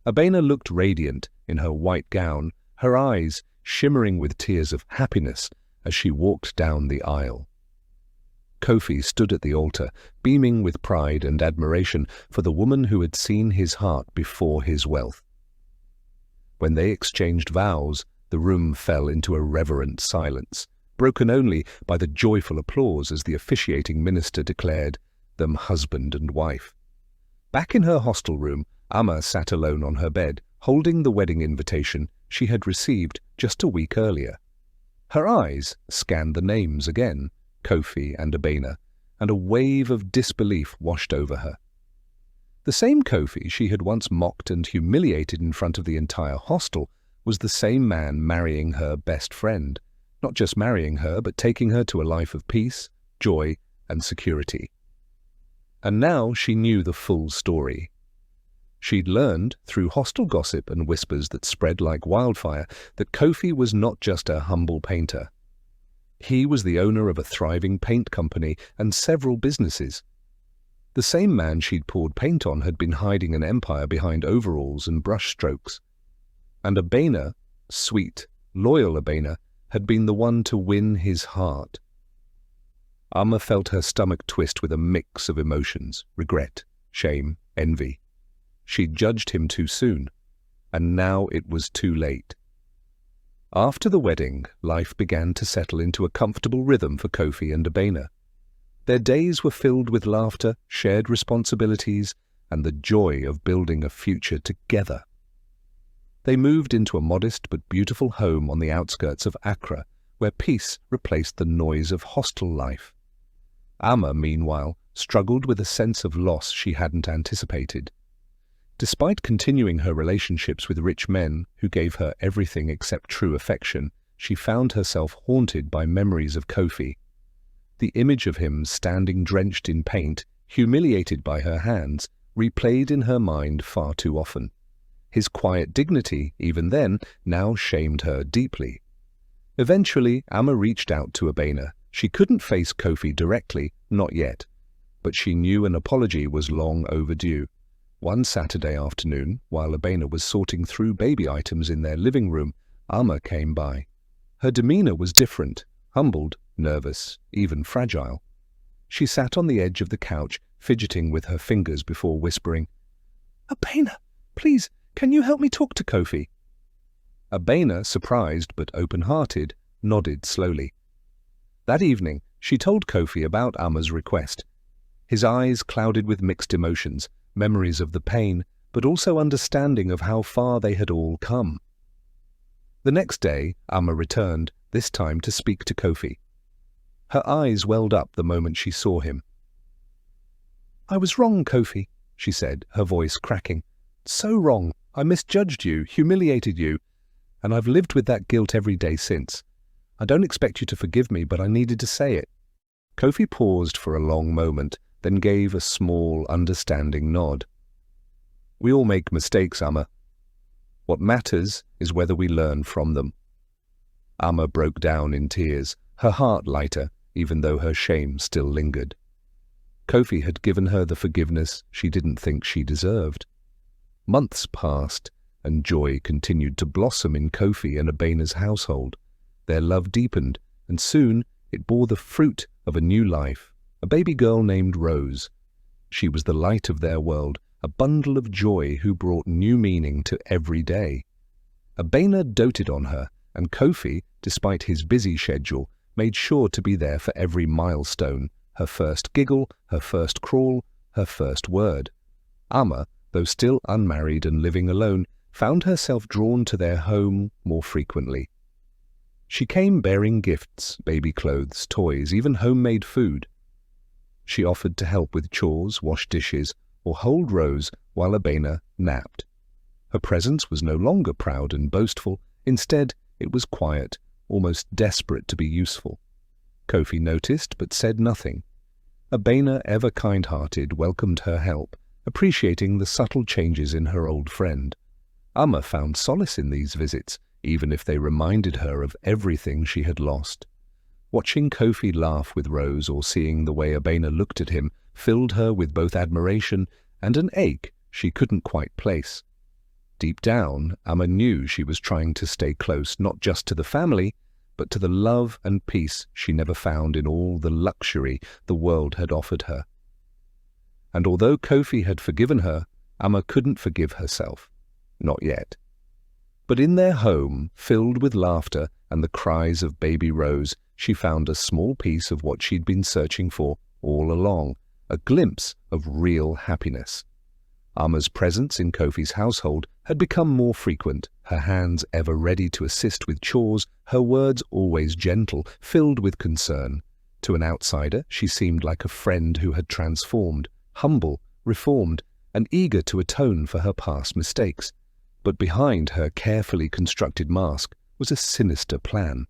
Abena looked radiant in her white gown, her eyes shimmering with tears of happiness as she walked down the aisle. Kofi stood at the altar, beaming with pride and admiration for the woman who had seen his heart before his wealth. When they exchanged vows, the room fell into a reverent silence, broken only by the joyful applause as the officiating minister declared them husband and wife. Back in her hostel room, Amma sat alone on her bed, holding the wedding invitation she had received just a week earlier. Her eyes scanned the names again, Kofi and Abena, and a wave of disbelief washed over her. The same Kofi she had once mocked and humiliated in front of the entire hostel was the same man marrying her best friend, not just marrying her, but taking her to a life of peace, joy, and security. And now she knew the full story. She'd learned, through hostel gossip and whispers that spread like wildfire, that Kofi was not just a humble painter. He was the owner of a thriving paint company and several businesses. The same man she'd poured paint on had been hiding an empire behind overalls and brush strokes. And Abena, sweet, loyal Abena, had been the one to win his heart. Amma felt her stomach twist with a mix of emotions, regret, shame, envy. She'd judged him too soon, and now it was too late. After the wedding, life began to settle into a comfortable rhythm for Kofi and Abena. Their days were filled with laughter, shared responsibilities, and the joy of building a future together. They moved into a modest but beautiful home on the outskirts of Accra, where peace replaced the noise of hostel life. Amma, meanwhile, struggled with a sense of loss she hadn't anticipated. Despite continuing her relationships with rich men who gave her everything except true affection, she found herself haunted by memories of Kofi. The image of him standing drenched in paint, humiliated by her hands, replayed in her mind far too often. His quiet dignity, even then, now shamed her deeply. Eventually, Amma reached out to Abena. She couldn't face Kofi directly, not yet, but she knew an apology was long overdue. One Saturday afternoon, while Abena was sorting through baby items in their living room, Amma came by. Her demeanor was different, humbled nervous, even fragile. She sat on the edge of the couch, fidgeting with her fingers before whispering, "Abena, please, can you help me talk to Kofi?" Abena, surprised but open-hearted, nodded slowly. That evening, she told Kofi about Amma's request. His eyes clouded with mixed emotions, memories of the pain, but also understanding of how far they had all come. The next day, Amma returned, this time to speak to Kofi. Her eyes welled up the moment she saw him. "I was wrong, Kofi," she said, her voice cracking. "So wrong. I misjudged you, humiliated you, and I've lived with that guilt every day since. I don't expect you to forgive me, but I needed to say it." Kofi paused for a long moment, then gave a small, understanding nod. "We all make mistakes, Amma. What matters is whether we learn from them." Amma broke down in tears, her heart lighter, even though her shame still lingered. Kofi had given her the forgiveness she didn't think she deserved. Months passed, and joy continued to blossom in Kofi and Abena's household. Their love deepened, and soon it bore the fruit of a new life, a baby girl named Rose. She was the light of their world, a bundle of joy who brought new meaning to every day. Abena doted on her, and Kofi, despite his busy schedule, made sure to be there for every milestone, her first giggle, her first crawl, her first word. Amma, though still unmarried and living alone, found herself drawn to their home more frequently. She came bearing gifts, baby clothes, toys, even homemade food. She offered to help with chores, wash dishes, or hold Rose while Abena napped. Her presence was no longer proud and boastful. Instead, it was quiet, almost desperate to be useful. Kofi noticed but said nothing. Abena, ever kind-hearted, welcomed her help, appreciating the subtle changes in her old friend. Amma found solace in these visits, even if they reminded her of everything she had lost. Watching Kofi laugh with Rose or seeing the way Abena looked at him filled her with both admiration and an ache she couldn't quite place. Deep down, Amma knew she was trying to stay close not just to the family, but to the love and peace she never found in all the luxury the world had offered her. And although Kofi had forgiven her, Amma couldn't forgive herself. Not yet. But in their home, filled with laughter and the cries of baby Rose, she found a small piece of what she'd been searching for all along, a glimpse of real happiness. Amma's presence in Kofi's household had become more frequent, her hands ever ready to assist with chores, her words always gentle, filled with concern. To an outsider, she seemed like a friend who had transformed, humble, reformed, and eager to atone for her past mistakes. But behind her carefully constructed mask was a sinister plan.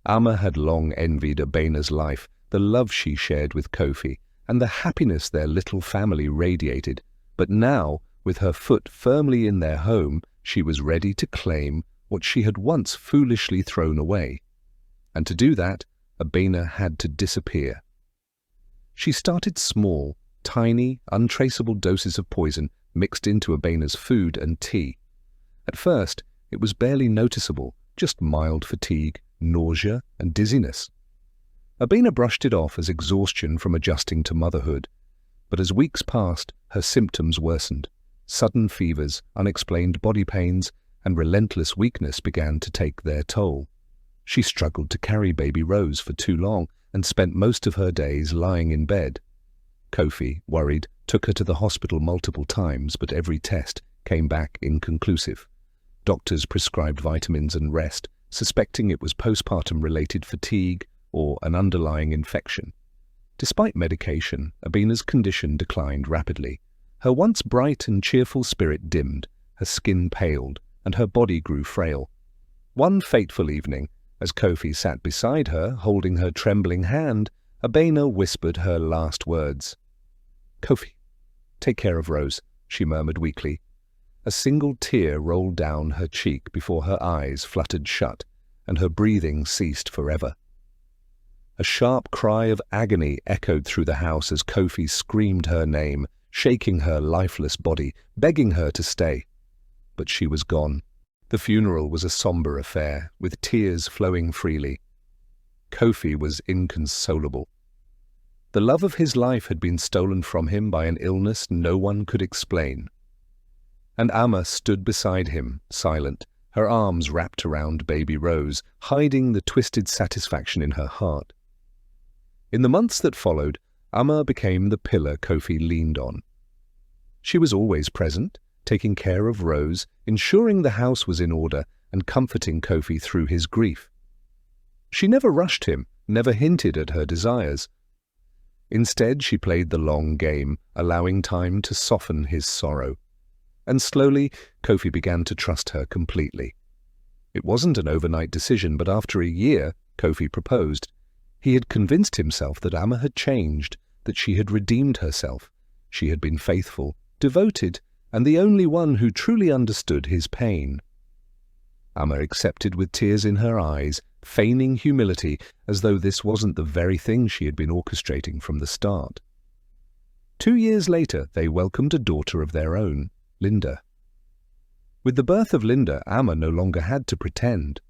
Amma had long envied Abena's life, the love she shared with Kofi, and the happiness their little family radiated. But now, with her foot firmly in their home, she was ready to claim what she had once foolishly thrown away. And to do that, Abena had to disappear. She started small, tiny, untraceable doses of poison mixed into Abena's food and tea. At first, it was barely noticeable, just mild fatigue, nausea, and dizziness. Abena brushed it off as exhaustion from adjusting to motherhood. But as weeks passed, her symptoms worsened. Sudden fevers, unexplained body pains, and relentless weakness began to take their toll. She struggled to carry baby Rose for too long and spent most of her days lying in bed. Kofi, worried, took her to the hospital multiple times, but every test came back inconclusive. Doctors prescribed vitamins and rest, suspecting it was postpartum-related fatigue or an underlying infection. Despite medication, Abena's condition declined rapidly. Her once bright and cheerful spirit dimmed, her skin paled, and her body grew frail. One fateful evening, as Kofi sat beside her, holding her trembling hand, Abena whispered her last words. "Kofi, take care of Rose," she murmured weakly. A single tear rolled down her cheek before her eyes fluttered shut, and her breathing ceased forever. A sharp cry of agony echoed through the house as Kofi screamed her name, shaking her lifeless body, begging her to stay. But she was gone. The funeral was a somber affair, with tears flowing freely. Kofi was inconsolable. The love of his life had been stolen from him by an illness no one could explain. And Amma stood beside him, silent, her arms wrapped around baby Rose, hiding the twisted satisfaction in her heart. In the months that followed, Amma became the pillar Kofi leaned on. She was always present, taking care of Rose, ensuring the house was in order, and comforting Kofi through his grief. She never rushed him, never hinted at her desires. Instead, she played the long game, allowing time to soften his sorrow. And slowly, Kofi began to trust her completely. It wasn't an overnight decision, but after a year, Kofi proposed. He had convinced himself that Amma had changed, that she had redeemed herself. She had been faithful, devoted, and the only one who truly understood his pain. Amma accepted with tears in her eyes, feigning humility, as though this wasn't the very thing she had been orchestrating from the start. 2 years later, they welcomed a daughter of their own, Linda. With the birth of Linda, Amma no longer had to pretend.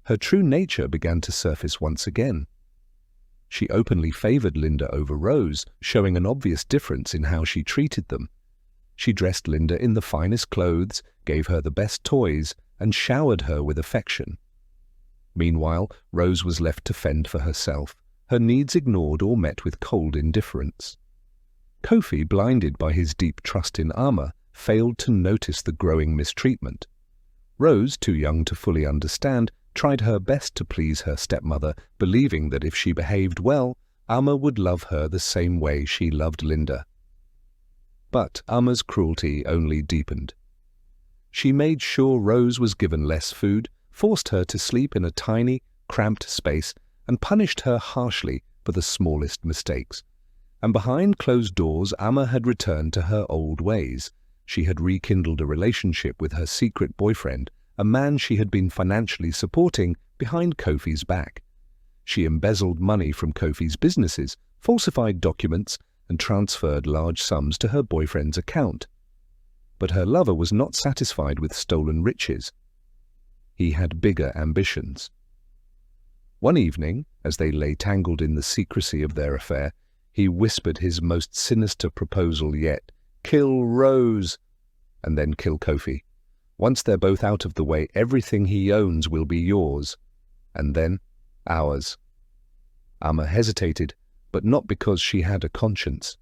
Her true nature began to surface once again. She openly favored Linda over Rose, showing an obvious difference in how she treated them. She dressed Linda in the finest clothes, gave her the best toys, and showered her with affection. Meanwhile, Rose was left to fend for herself, her needs ignored or met with cold indifference. Kofi, blinded by his deep trust in Amma, failed to notice the growing mistreatment. Rose, too young to fully understand, tried her best to please her stepmother, believing that if she behaved well, Amma would love her the same way she loved Linda. But Amma's cruelty only deepened. She made sure Rose was given less food, forced her to sleep in a tiny, cramped space, and punished her harshly for the smallest mistakes. And behind closed doors, Amma had returned to her old ways. She had rekindled a relationship with her secret boyfriend, a man she had been financially supporting behind Kofi's back. She embezzled money from Kofi's businesses, falsified documents, and transferred large sums to her boyfriend's account. But her lover was not satisfied with stolen riches. He had bigger ambitions. One evening, as they lay tangled in the secrecy of their affair, he whispered his most sinister proposal yet: "Kill Rose, and then kill Kofi. Once they're both out of the way, everything he owns will be yours, and then ours." Amma hesitated, but not because she had a conscience.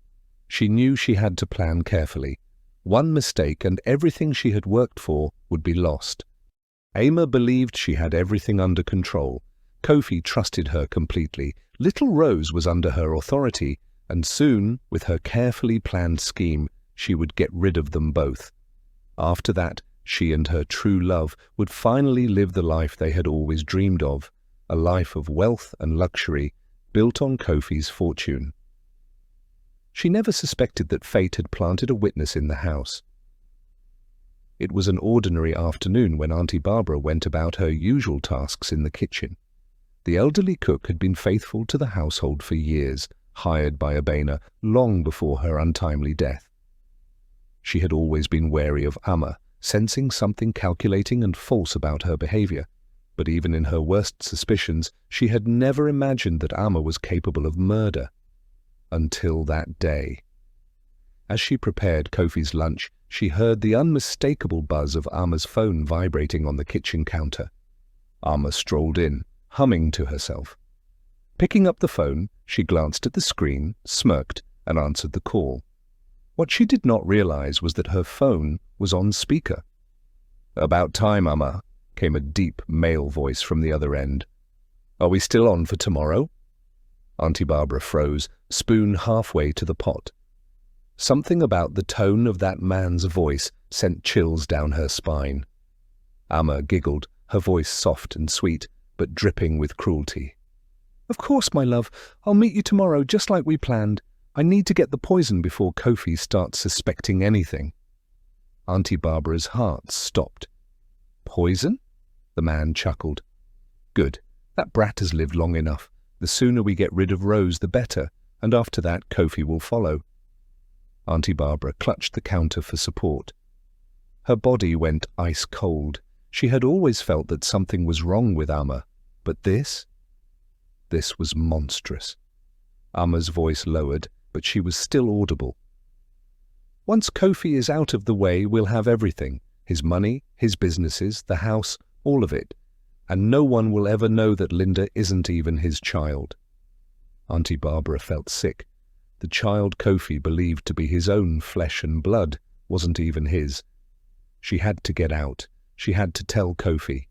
She knew she had to plan carefully. One mistake and everything she had worked for would be lost. Amma believed she had everything under control. Kofi trusted her completely. Little Rose was under her authority, and soon, with her carefully planned scheme, she would get rid of them both. After that, she and her true love would finally live the life they had always dreamed of, a life of wealth and luxury, built on Kofi's fortune. She never suspected that fate had planted a witness in the house. It was an ordinary afternoon when Auntie Barbara went about her usual tasks in the kitchen. The elderly cook had been faithful to the household for years, hired by Abena long before her untimely death. She had always been wary of Amma, sensing something calculating and false about her behavior, but even in her worst suspicions, she had never imagined that Amma was capable of murder. Until that day. As she prepared Kofi's lunch, she heard the unmistakable buzz of Amma's phone vibrating on the kitchen counter. Amma strolled in, humming to herself. Picking up the phone, she glanced at the screen, smirked, and answered the call. What she did not realize was that her phone was on speaker. "About time, Amma," came a deep male voice from the other end. "Are we still on for tomorrow?" Auntie Barbara froze, spoon halfway to the pot. Something about the tone of that man's voice sent chills down her spine. Amma giggled, her voice soft and sweet, but dripping with cruelty. "Of course, my love. I'll meet you tomorrow just like we planned. I need to get the poison before Kofi starts suspecting anything." Auntie Barbara's heart stopped. "Poison?" The man chuckled. "Good. That brat has lived long enough. The sooner we get rid of Rose, the better, and after that Kofi will follow." Auntie Barbara clutched the counter for support. Her body went ice cold. She had always felt that something was wrong with Amma, but this? This was monstrous. Amma's voice lowered, but she was still audible. Once Kofi is out of the way, we'll have everything. His money, his businesses, the house, all of it. And no one will ever know that Linda isn't even his child. Auntie Barbara felt sick. The child Kofi believed to be his own flesh and blood wasn't even his. She had to get out. She had to tell Kofi.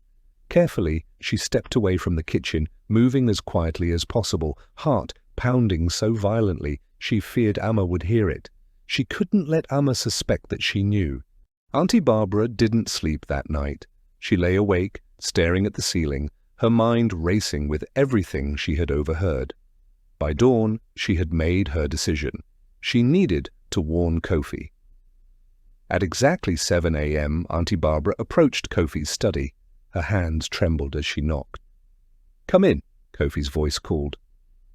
Carefully, she stepped away from the kitchen, moving as quietly as possible, heart pounding so violently she feared Amma would hear it. She couldn't let Amma suspect that she knew. Auntie Barbara didn't sleep that night. She lay awake, staring at the ceiling, her mind racing with everything she had overheard. By dawn, she had made her decision. She needed to warn Kofi. At exactly 7 a.m., Auntie Barbara approached Kofi's study. Her hands trembled as she knocked. "Come in," Kofi's voice called.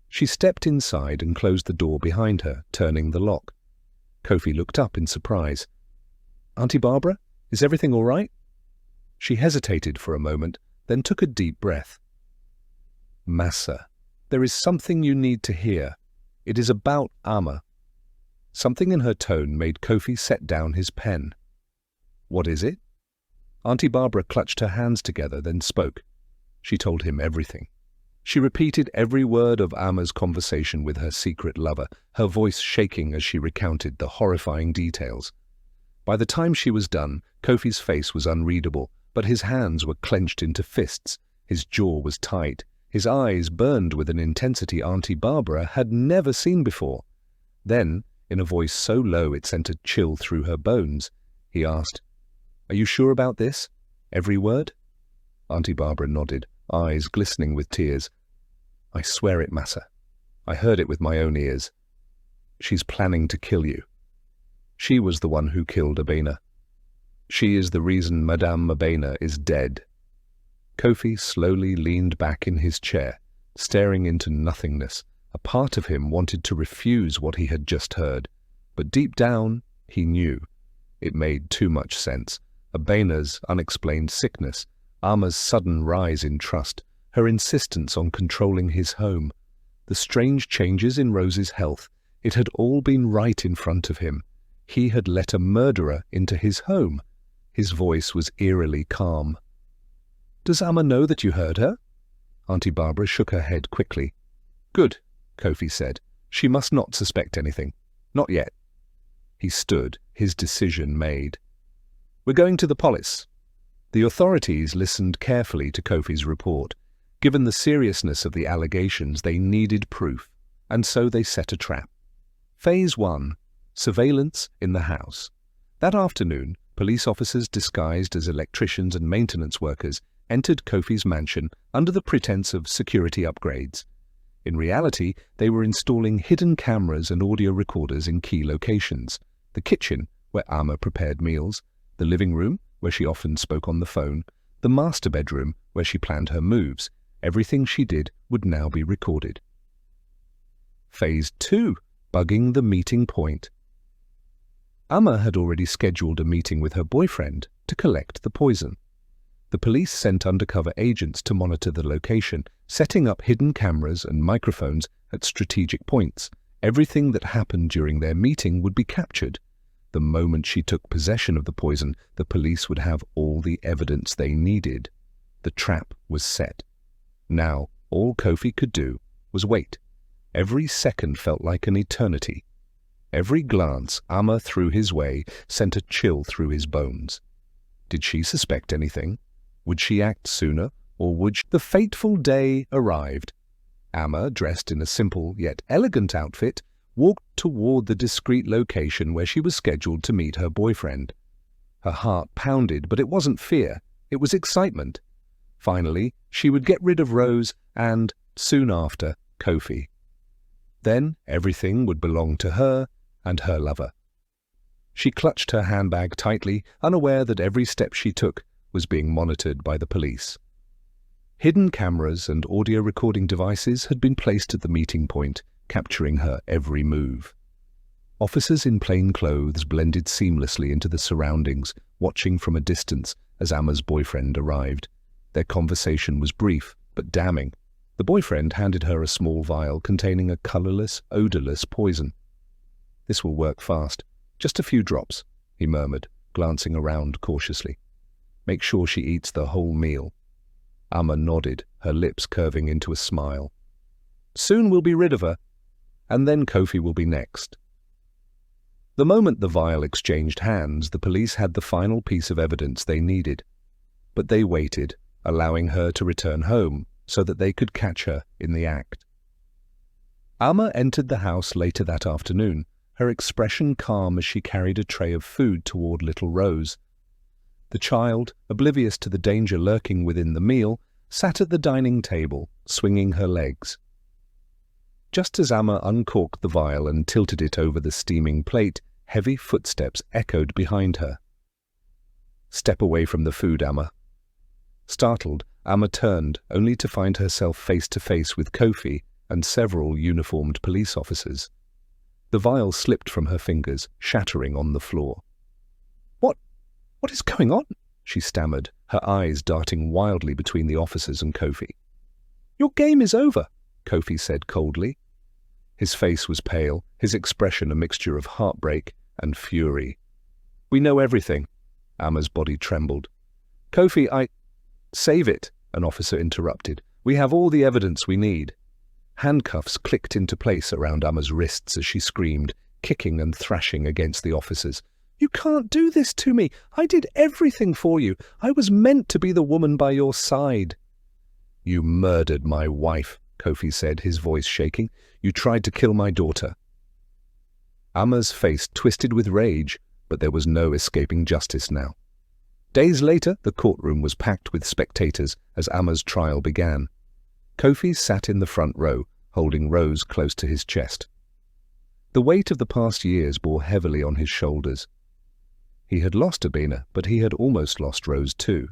She stepped inside and closed the door behind her, turning the lock. Kofi looked up in surprise. "Auntie Barbara, is everything all right?" She hesitated for a moment, then took a deep breath. "Massa, there is something you need to hear. It is about Amma." Something in her tone made Kofi set down his pen. "What is it?" Auntie Barbara clutched her hands together, then spoke. She told him everything. She repeated every word of Amma's conversation with her secret lover, her voice shaking as she recounted the horrifying details. By the time she was done, Kofi's face was unreadable, but his hands were clenched into fists, his jaw was tight, his eyes burned with an intensity Auntie Barbara had never seen before. Then, in a voice so low it sent a chill through her bones, he asked, "Are you sure about this? Every word?" Auntie Barbara nodded, eyes glistening with tears. "I swear it, Massa. I heard it with my own ears. She's planning to kill you. She was the one who killed Abena. She is the reason Madame Abena is dead." Kofi slowly leaned back in his chair, staring into nothingness. A part of him wanted to refuse what he had just heard, but deep down he knew. It made too much sense. Abena's unexplained sickness, Amma's sudden rise in trust, her insistence on controlling his home, the strange changes in Rose's health. It had all been right in front of him. He had let a murderer into his home. His voice was eerily calm. "Does Amma know that you heard her?" Auntie Barbara shook her head quickly. "Good," Kofi said. "She must not suspect anything. Not yet." He stood, his decision made. "We're going to the police." The authorities listened carefully to Kofi's report. Given the seriousness of the allegations, they needed proof, and so they set a trap. Phase 1. Surveillance in the house. That afternoon, police officers disguised as electricians and maintenance workers entered Kofi's mansion under the pretense of security upgrades. In reality, they were installing hidden cameras and audio recorders in key locations: the kitchen, where Amma prepared meals, the living room, where she often spoke on the phone, the master bedroom, where she planned her moves. Everything she did would now be recorded. Phase 2. Bugging the meeting point. Amma had already scheduled a meeting with her boyfriend to collect the poison. The police sent undercover agents to monitor the location, setting up hidden cameras and microphones at strategic points. Everything that happened during their meeting would be captured. The moment she took possession of the poison, the police would have all the evidence they needed. The trap was set. Now, all Kofi could do was wait. Every second felt like an eternity. Every glance Amma threw his way sent a chill through his bones. Did she suspect anything? Would she act sooner, or would she? The fateful day arrived. Amma, dressed in a simple yet elegant outfit, walked toward the discreet location where she was scheduled to meet her boyfriend. Her heart pounded, but it wasn't fear, it was excitement. Finally, she would get rid of Rose and, soon after, Kofi. Then everything would belong to her and her lover. She clutched her handbag tightly, unaware that every step she took was being monitored by the police. Hidden cameras and audio recording devices had been placed at the meeting point, capturing her every move. Officers in plain clothes blended seamlessly into the surroundings, watching from a distance as Amma's boyfriend arrived. Their conversation was brief, but damning. The boyfriend handed her a small vial containing a colorless, odorless poison. "This will work fast. Just a few drops," he murmured, glancing around cautiously. "Make sure she eats the whole meal." Amma nodded, her lips curving into a smile. "Soon we'll be rid of her, and then Kofi will be next." The moment the vial exchanged hands, the police had the final piece of evidence they needed. But they waited, allowing her to return home so that they could catch her in the act. Amma entered the house later that afternoon, her expression calm as she carried a tray of food toward little Rose. The child, oblivious to the danger lurking within the meal, sat at the dining table, swinging her legs. Just as Amma uncorked the vial and tilted it over the steaming plate, heavy footsteps echoed behind her. "Step away from the food, Amma." Startled, Amma turned, only to find herself face to face with Kofi and several uniformed police officers. The vial slipped from her fingers, shattering on the floor. What is going on?" she stammered, her eyes darting wildly between the officers and Kofi. "Your game is over," Kofi said coldly. His face was pale, his expression a mixture of heartbreak and fury. "We know everything." Amma's body trembled. "Kofi, Save it," an officer interrupted. "We have all the evidence we need." Handcuffs clicked into place around Amma's wrists as she screamed, kicking and thrashing against the officers. "You can't do this to me. I did everything for you. I was meant to be the woman by your side." "You murdered my wife," Kofi said, his voice shaking. "You tried to kill my daughter." Amma's face twisted with rage, but there was no escaping justice now. Days later, the courtroom was packed with spectators as Amma's trial began. Kofi sat in the front row, holding Rose close to his chest. The weight of the past years bore heavily on his shoulders. He had lost Abena, but he had almost lost Rose too.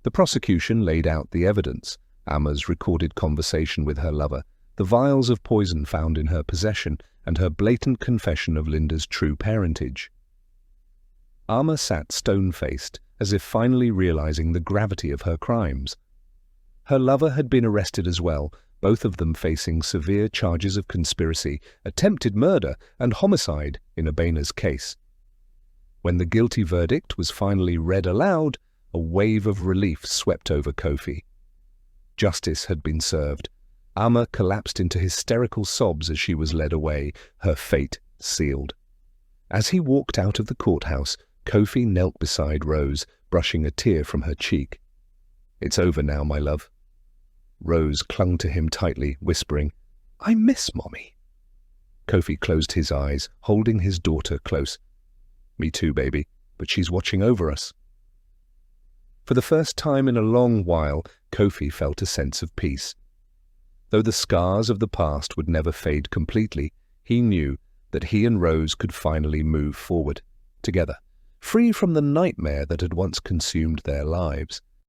The prosecution laid out the evidence: Amma's recorded conversation with her lover, the vials of poison found in her possession, and her blatant confession of Linda's true parentage. Amma sat stone-faced, as if finally realizing the gravity of her crimes. Her lover had been arrested as well, both of them facing severe charges of conspiracy, attempted murder, and homicide in Abena's case. When the guilty verdict was finally read aloud, a wave of relief swept over Kofi. Justice had been served. Amma collapsed into hysterical sobs as she was led away, her fate sealed. As he walked out of the courthouse, Kofi knelt beside Rose, brushing a tear from her cheek. "It's over now, my love." Rose clung to him tightly, whispering, "I miss Mommy." Kofi closed his eyes, holding his daughter close. "Me too, baby, but she's watching over us." For the first time in a long while, Kofi felt a sense of peace. Though the scars of the past would never fade completely, he knew that he and Rose could finally move forward, together, free from the nightmare that had once consumed their lives.